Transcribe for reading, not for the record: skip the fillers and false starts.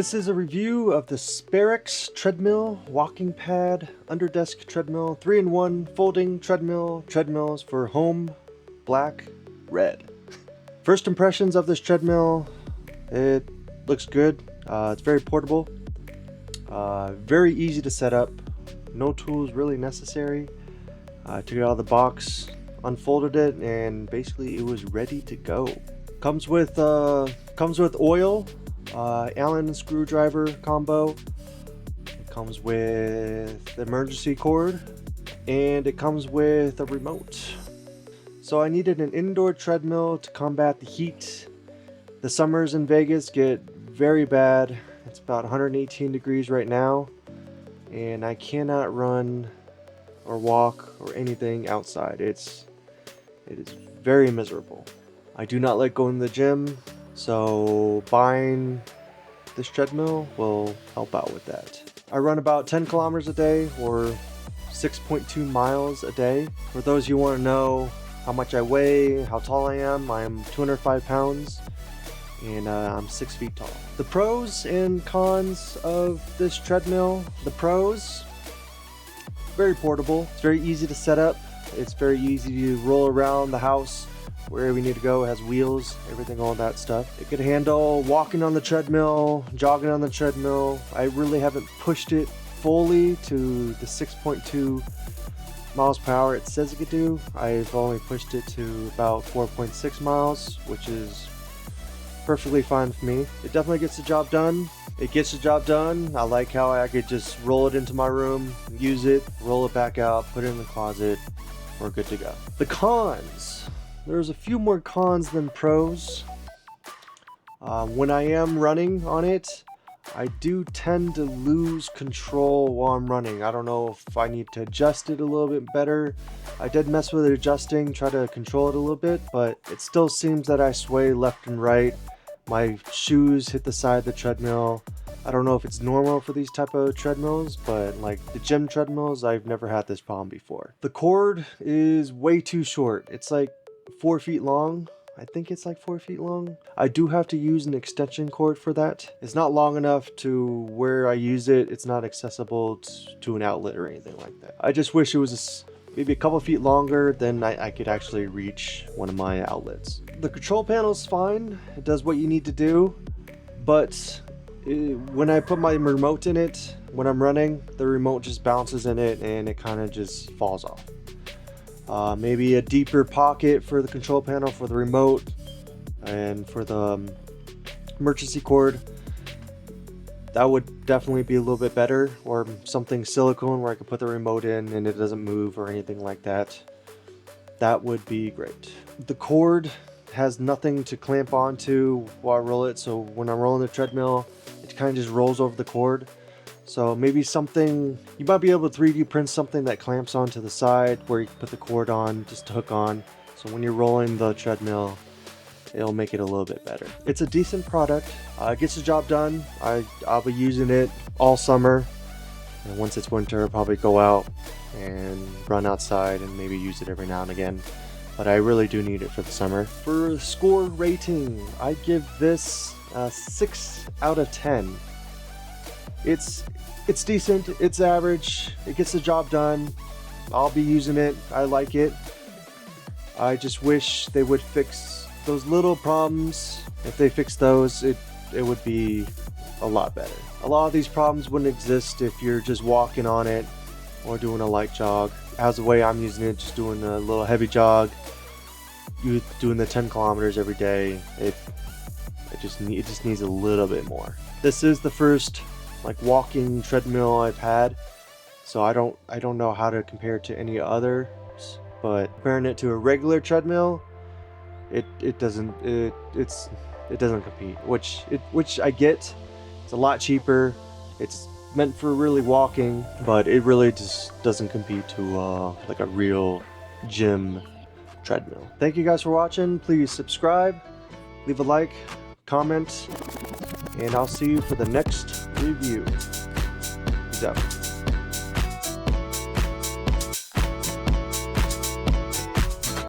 This is a review of the Sperax treadmill, walking pad, under-desk treadmill, 3-in-1 folding treadmill, treadmills for home, black, red. First impressions of this treadmill, it looks good. It's very portable, very easy to set up, no tools really necessary. I took it out of the box, unfolded it, and basically it was ready to go. Comes with oil, Allen screwdriver combo. It comes with the emergency cord, and it comes with a remote. So I needed an indoor treadmill to combat the heat. The summers in Vegas get very bad. It's about 118 degrees right now, and I cannot run or walk or anything outside. It is very miserable. I do not like going to the gym, so buying this treadmill will help out with that. I run about 10 kilometers a day, or 6.2 miles a day. For those who want to know how much I weigh, how tall I am 205 pounds, and I'm 6 feet tall. The pros and cons of this treadmill. The pros: very portable, it's very easy to set up, it's very easy to roll around the house wherever we need to go. It has wheels, everything, all that stuff. It could handle walking on the treadmill, jogging on the treadmill. I really haven't pushed it fully to the 6.2 miles per hour it says it could do. I've only pushed it to about 4.6 miles, which is perfectly fine for me. It definitely gets the job done. It gets the job done. I like how I could just roll it into my room, use it, roll it back out, put it in the closet. We're good to go. The cons. There's a few more cons than pros. When I am running on it, I do tend to lose control while I'm running. I don't know if I need to adjust it a little bit better. I did mess with it adjusting, try to control it a little bit, but it still seems that I sway left and right. My shoes hit the side of the treadmill. I don't know if it's normal for these type of treadmills, but like the gym treadmills, I've never had this problem before. The cord is way too short. It's like 4 feet long. I think it's like 4 feet long. I do have to use an extension cord for that. It's not long enough to where I use it. It's not accessible to an outlet or anything like that. I just wish it was maybe a couple feet longer, then I could actually reach one of my outlets. The control panel is fine. It does what you need to do, but when I put my remote in it, when I'm running, the remote just bounces in it and it kind of just falls off. Maybe a deeper pocket for the control panel for the remote, and for the emergency cord, that would definitely be a little bit better, or something silicone where I could put the remote in and it doesn't move or anything like that. That would be great. The cord has nothing to clamp onto while I roll it, so when I'm rolling the treadmill, it kind of just rolls over the cord. So maybe something, you might be able to 3D print something that clamps onto the side where you can put the cord on, just to hook on. So when you're rolling the treadmill, it'll make it a little bit better. It's a decent product. It gets the job done. I'll be using it all summer. And once it's winter, I'll probably go out and run outside and maybe use it every now and again. But I really do need it for the summer. For score rating, I give this a 6 out of 10. It's decent, it's average, it gets the job done. I'll be using it, I like it. I just wish they would fix those little problems. If they fix those, it would be a lot better. A lot of these problems wouldn't exist if you're just walking on it or doing a light jog. As the way I'm using it, just doing a little heavy jog, you doing the 10 kilometers every day, it just needs a little bit more. This is the first like walking treadmill I've had, so I don't know how to compare it to any others, but comparing it to a regular treadmill, it doesn't compete, which I get. It's a lot cheaper, it's meant for really walking, but it really just doesn't compete to like a real gym treadmill. Thank you guys for watching. Please subscribe, leave a like, comment, and I'll see you for the next review. Peace out.